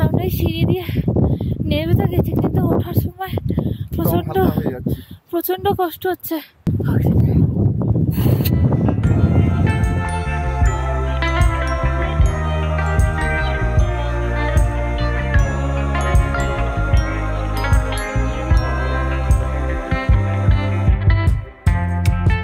আমরা সিঁড়ি দিয়ে নেমে তো গেছি, কিন্তু ওঠার সময় প্রচন্ড কষ্ট হচ্ছে।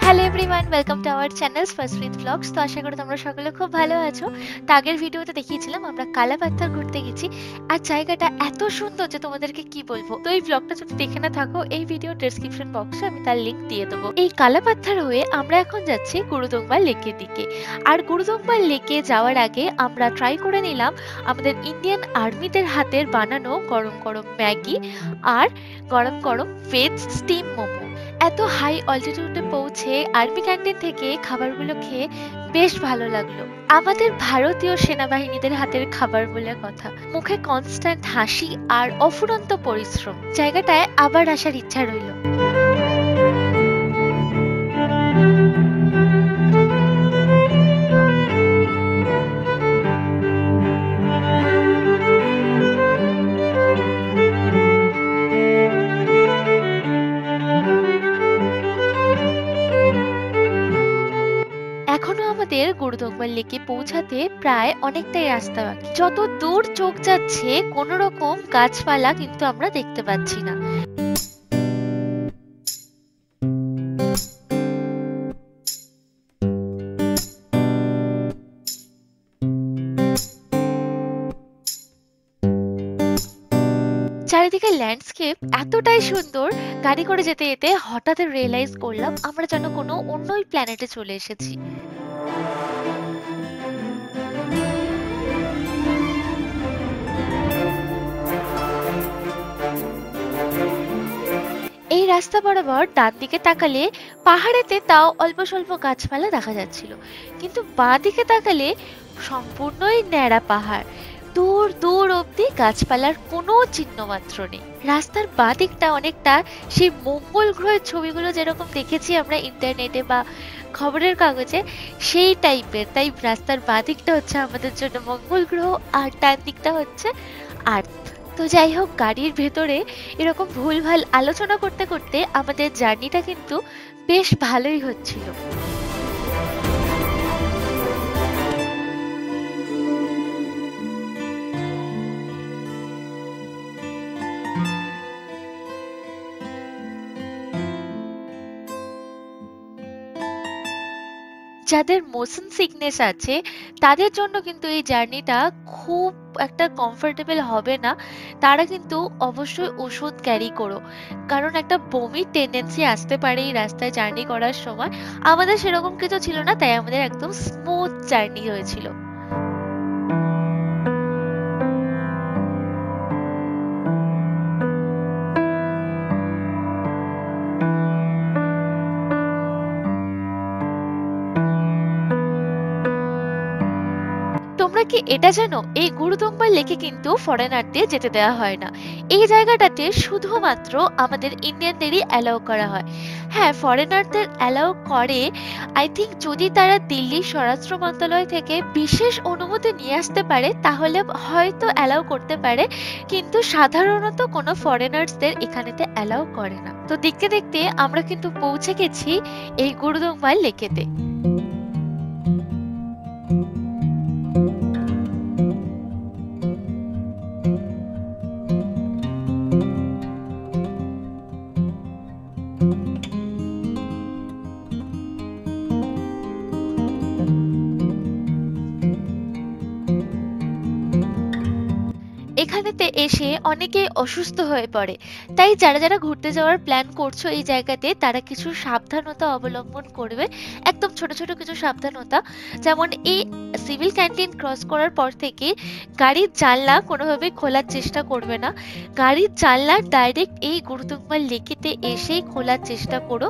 Hello everyone, welcome to our channel স্পেসফ্রিত ব্লগস। তো আশা করি তোমরা সকলে খুব ভালো আছো। তো আগের ভিডিওতে দেখিয়েছিলাম আমরা কালাপাথর ঘুরতে গেছি, আর জায়গাটা এত সুন্দর যে তোমাদেরকে কি বলবো। তো এই ব্লগটা যদি দেখে না থাকো, এই ভিডিও ডেসক্রিপশন বক্সে আমি তার লিংক দিয়ে দেবো। এই কালাপাথর হয়ে আমরা এখন যাচ্ছি গুরুদংবা লেকের দিকে। আর গুরুদংবা লেকে যাওয়ার আগে আমরা ট্রাই করে নিলাম আমাদের ইন্ডিয়ান আর্মিদের হাতের বানানো গরম গরম ম্যাগি আর গরম গরম ভেজ স্টিম মোমো। এত হাই অল্টিটিউডে পৌঁছে আর্মি ক্যান্টিন থেকে খাবারগুলো খেয়ে বেশ ভালো লাগলো। আমাদের ভারতীয় সেনাবাহিনীদের হাতের খাবার বলে কথা, মুখে কনস্ট্যান্ট হাসি আর অফুরন্ত পরিশ্রম। জায়গাটায় আবার আসার ইচ্ছা রইল। এখনো আমাদের গুরুদংবা লেকে পৌঁছাতে প্রায় অনেকটাই রাস্তা বাকি। যত দূর চোখ যাচ্ছে কোন রকম গাছপালা কিন্তু আমরা দেখতে পাচ্ছি না। চারিদিকে ল্যান্ডস্কেপ এতটাই সুন্দর, গাড়ি করে যেতে যেতে হঠাৎ রিয়েলাইজ করলাম আমরা যেন কোনো অন্যই প্ল্যানেটে চলে এসেছি। এই রাস্তা বরাবর ডান দিকে তাকালে পাহাড়েতে তাও অল্প স্বল্প গাছপালা দেখা যাচ্ছিল, কিন্তু বাঁ দিকে তাকালে সম্পূর্ণই ন্যাড়া পাহাড়। দূর দূর অব্দি গাছপালার কোনো চিহ্ন মাত্র নেই। রাস্তার বাঁ দিকটা অনেকটা সেই মঙ্গল গ্রহের ছবিগুলো যেরকম দেখেছি আমরা ইন্টারনেটে বা খবরের কাগজে, সেই টাইপের। তাই রাস্তার বাঁ দিকটা হচ্ছে আমাদের জন্য মঙ্গল গ্রহ, আর ডান দিকটা হচ্ছে আর্থ। তো যাই হোক, গাড়ির ভেতরে এরকম ভুলভাল আলোচনা করতে করতে আমাদের জার্নিটা কিন্তু বেশ ভালোই হচ্ছিল। যাদের মোশন সিকনেস আছে তাদের জন্য কিন্তু এই জার্নিটা খুব একটা কমফোর্টেবল হবে না। তারা কিন্তু অবশ্যই ওষুধ ক্যারি করো, কারণ একটা বমির টেন্ডেন্সি আসতে পারে এই রাস্তায় জার্নি করার সময়। আমাদের সেরকম কিছু ছিল না, তাই আমাদের একদম স্মুথ জার্নি হয়েছিল। তোমরা কি এটা জানো, এই গুরুদংবা লেকে কিন্তু ফরেনারদের যেতে দেওয়া হয় না। এই জায়গাটাতে শুধুমাত্র আমাদের ইন্ডিয়ানদেরই অ্যালাউ করা হয়। হ্যাঁ, ফরেনারদের অ্যালাউ করে আই থিঙ্ক যদি তারা দিল্লি স্বরাষ্ট্র মন্ত্রণালয় থেকে বিশেষ অনুমতি নিয়ে আসতে পারে, তাহলে হয়তো অ্যালাউ করতে পারে, কিন্তু সাধারণত কোনো ফরেনার্সদের এখানেতে অ্যালাউ করে না। তো দেখতে দেখতে আমরা কিন্তু পৌঁছে গেছি এই গুরুদংবা লেকেতে। এখানেতে এসে অনেকে অসুস্থ হয়ে পড়ে, তাই যারা যারা ঘুরতে যাওয়ার প্ল্যান করছো এই জায়গাতে, তারা কিছু সাবধানতা অবলম্বন করবে। একদম ছোট ছোট কিছু সাবধানতা, যেমন এই সিভিল ক্যান্টিন ক্রস করার পর থেকে গাড়ির জানলা কোনোভাবেই খোলার চেষ্টা করবে না। গাড়ির জানলা ডাইরেক্ট এই গুরুদংবা লেকেতে এসেই খোলার চেষ্টা করো।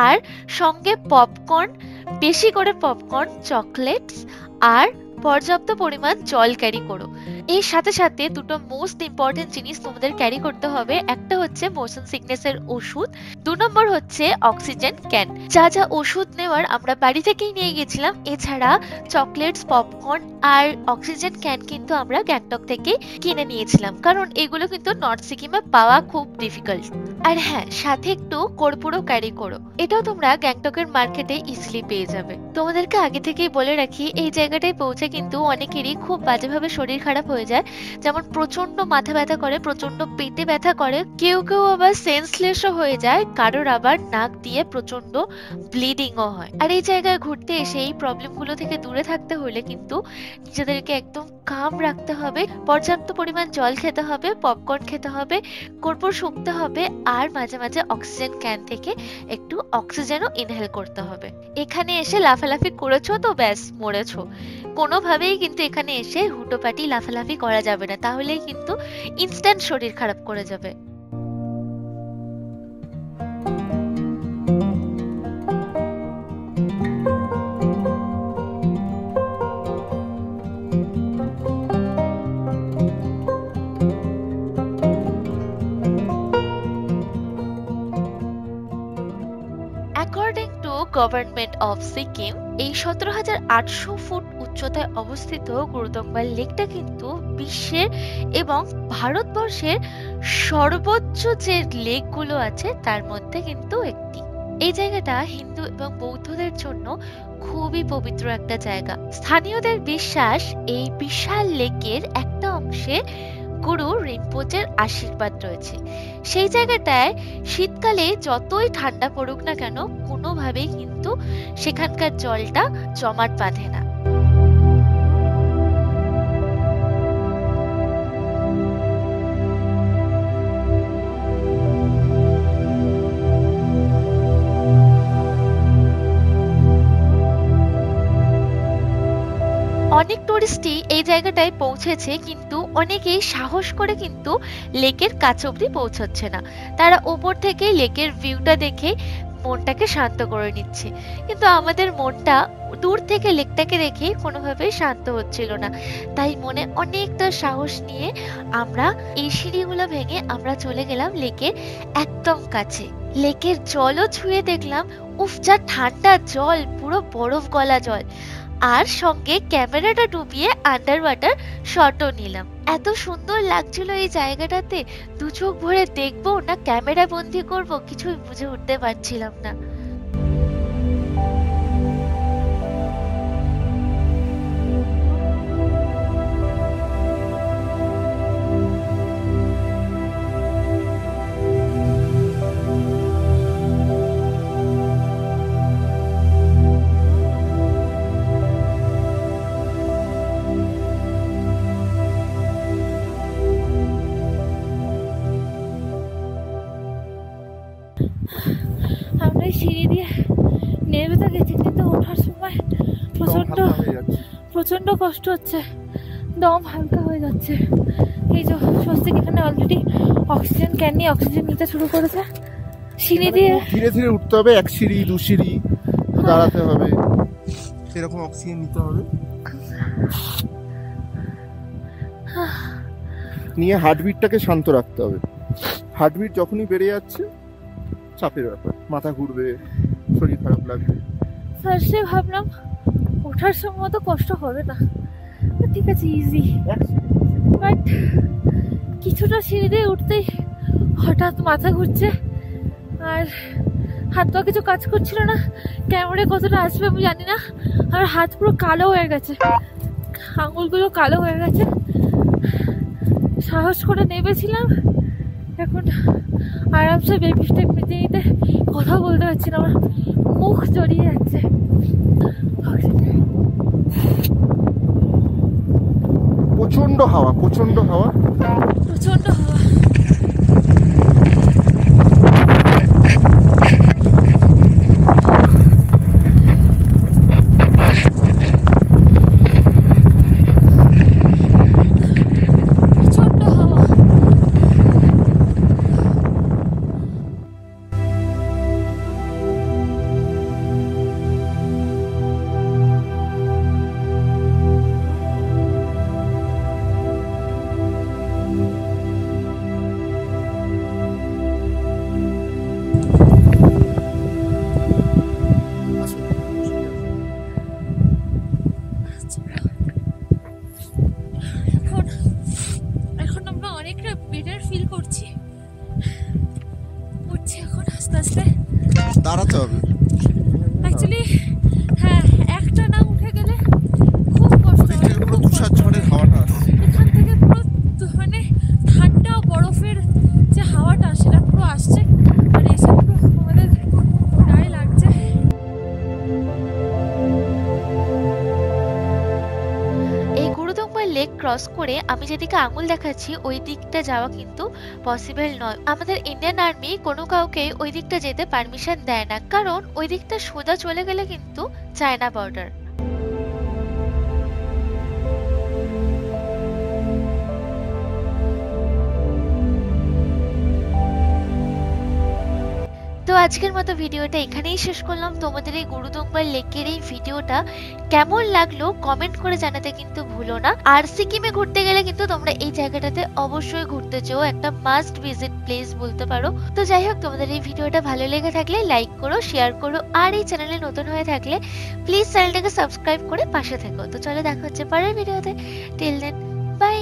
আর সঙ্গে পপকর্ন, বেশি করে পপকর্ন, চকলেটস আর পর্যাপ্ত পরিমাণ জল ক্যারি করো। এর সাথে সাথে দুটো মোস্ট ইম্পর্টেন্ট জিনিস তোমাদের ক্যারি করতে হবে। একটা হচ্ছে মোশন সিকনেসের ওষুধ, 2 নম্বর হচ্ছে অক্সিজেন ক্যান। যা যা ওষুধ নেওয়ার আমরা বাড়ি থেকেই নিয়ে গেছিলাম, এছাড়া চকলেটস, পপকর্ন আর অক্সিজেন ক্যান কিন্তু আমরা গ্যাংটক থেকে কিনে নিয়েছিলাম, কারণ এগুলো কিন্তু নর্থ সিকিমে পাওয়া খুব ডিফিকাল্ট। আর হ্যাঁ, সাথে একটু কর্পূরও ক্যারি করো, এটাও তোমরা গ্যাংটকের মার্কেটে ইজিলি পেয়ে যাবে। তোমাদেরকে আগে থেকেই বলে রাখি, এই জায়গাটায় পৌঁছে কিন্তু অনেকেরই খুব বাজেভাবে শরীর খারাপ হয়ে যায়, যেমন প্রচন্ড মাথা ব্যথা করে, প্রচন্ড পেটে ব্যথা করে, কেউ কেউ আবার সেন্সলেসও হয়ে যায়, কারোর আবার নাক দিয়ে প্রচন্ড ব্লিডিংও হয়। আর এই জায়গায় ঘুরতে এসে এই প্রবলেমগুলো থেকে দূরে থাকতে হলে কিন্তু নিজেদেরকে একদম কাম রাখতে হবে, পর্যাপ্ত পরিমাণ জল খেতে হবে, পপকর্ন খেতে হবে, কর্পূর শুঁকতে হবে, আর মাঝে মাঝে অক্সিজেন ক্যান থেকে একটু অক্সিজেনও ইনহেল করতে হবে। এখানে এসে লাফালাফি করেছো তো ব্যাস মরেছো। কোনোভাবেই কিন্তু এখানে এসে হুটোপাটি লাফালাফি করা যাবে না, তাহলেই কিন্তু ইনস্ট্যান্ট শরীর খারাপ করে যাবে। According to government of Sikkim, এই 17,800 ফুট উচ্চতায় অবস্থিত গুরুদংবার লেকটা কিন্তু বিশ্বের এবং ভারতবর্ষের সর্বোচ্চ যে লেকগুলো আছে তার মধ্যে কিন্তু একটি। এই জায়গাটা হিন্দু এবং বৌদ্ধদের জন্য খুবই পবিত্র একটা জায়গা। স্থানীয়দের বিশ্বাস, এই বিশাল লেকের একটা অংশে গুরু রিম্পোচের আশীর্বাদ রয়েছে। সেই জায়গাটায় শীতকালে যতই ঠান্ডা পড়ুক না কেন, কোনোভাবেই কিন্তু সেখানকার জলটা জমাট বাঁধে না। অনেক টুরিস্টই এই জায়গাটায় পৌঁছেছে, কিন্তু অনেকেই সাহস করে কিন্তু লেকের কাছ অব্দি পৌঁছচ্ছে না। তারা ওপর থেকে লেকের ভিউটা দেখে মনটাকে শান্ত করে নিচ্ছে, কিন্তু আমাদের মনটা দূর থেকে লেকটাকে দেখে কোনোভাবেই শান্ত হচ্ছিল না। তাই মনে অনেকটা সাহস নিয়ে আমরা এই সিঁড়িগুলো ভেঙে আমরা চলে গেলাম লেকের একদম কাছে। লেকের জলও ছুঁয়ে দেখলাম, উফ যা ঠান্ডা জল, পুরো বরফ গলা জল। আর সঙ্গে ক্যামেরাটা ডুবিয়ে আন্ডার ওয়াটার শটও নিলাম। এত সুন্দর লাগছিল এই জায়গাটাতে, দু চোখ ভরে দেখবো না ক্যামেরা বন্দি করব, কিছুই বুঝে উঠতে পারছিলাম না। আমরা সিঁড়ি দিয়ে নেমে তো গেছি, কিন্তু ওঠার সময় প্রচন্ড কষ্ট হচ্ছে, দম হালকা হয়ে যাচ্ছে। এই যে স্বস্তিক এখানে অলরেডি অক্সিজেন ক্যান নিয়ে অক্সিজেন নিতে শুরু করেছে। সিঁড়ি দিয়ে ধীরে ধীরে উঠতে হবে, এক সিঁড়ি দু সিঁড়ি দাঁড়াতে হবে, সেরকম অক্সিজেন নিতে হবে। নিয়ে হার্টবিটটাকে শান্ত রাখতে হবে। হার্টবিট যখনই বেড়ে যাচ্ছে চাপের ব্যাপার, মাথা ঘুরবে, শরীর খারাপ লাগবে। ফার্স্টে ভাবলাম ওঠার সময় তো কষ্ট হবে না, ঠিক আছে ইজি, বাট কিছুটা সিঁড়ি দিয়ে উঠতেই হঠাৎ মাথা ঘুরছে আর হাত পা কিছু কাজ করছিল না। ক্যামেরায় কতটা আসবে আমি জানি না, আর হাত পুরো কালো হয়ে গেছে, আঙুলগুলো কালো হয়ে গেছে। সাহস করে নেমেছিলাম, এখন আরামসে বেবি স্টেপ নিতে নিতে কথা বলতে পারছি না, আমার মুখ জড়িয়ে যাচ্ছে। প্রচন্ড হাওয়া, প্রচন্ড হাওয়া, প্রচন্ড হাওয়া। ক্রস করে আমি যেদিকে আঙুল দেখাচ্ছি ওই দিকটা যাওয়া কিন্তু পসিবল নয়। আমাদের ইন্ডিয়ান আর্মি কোনো কাউকে ওই দিকটা যেতে পারমিশন দেয় না, কারণ ওই দিকটা সোজা চলে গেলে কিন্তু চায়না বর্ডার। তো আজকের মতো ভিডিওটা এখানেই শেষ করলাম। তোমাদের এই গুরুদুম্বার লেকের এই ভিডিওটা কেমন লাগলো কমেন্ট করে জানাতে কিন্তু ভুলো না। আর সিকিমে ঘুরতে গেলে কিন্তু তোমরা এই জায়গাটাতে অবশ্যই ঘুরতে চাও, একটা মাস্ট ভিজিট প্লেস বলতে পারো। তো যাই হোক, তোমাদের এই ভিডিওটা ভালো লেগে থাকলে লাইক করো, শেয়ার করো, আর এই চ্যানেলে নতুন হয়ে থাকলে প্লিজ চ্যানেলটাকে সাবস্ক্রাইব করে পাশে থেকো। তো চলো দেখা হচ্ছে পরের ভিডিওতে। Till then, by.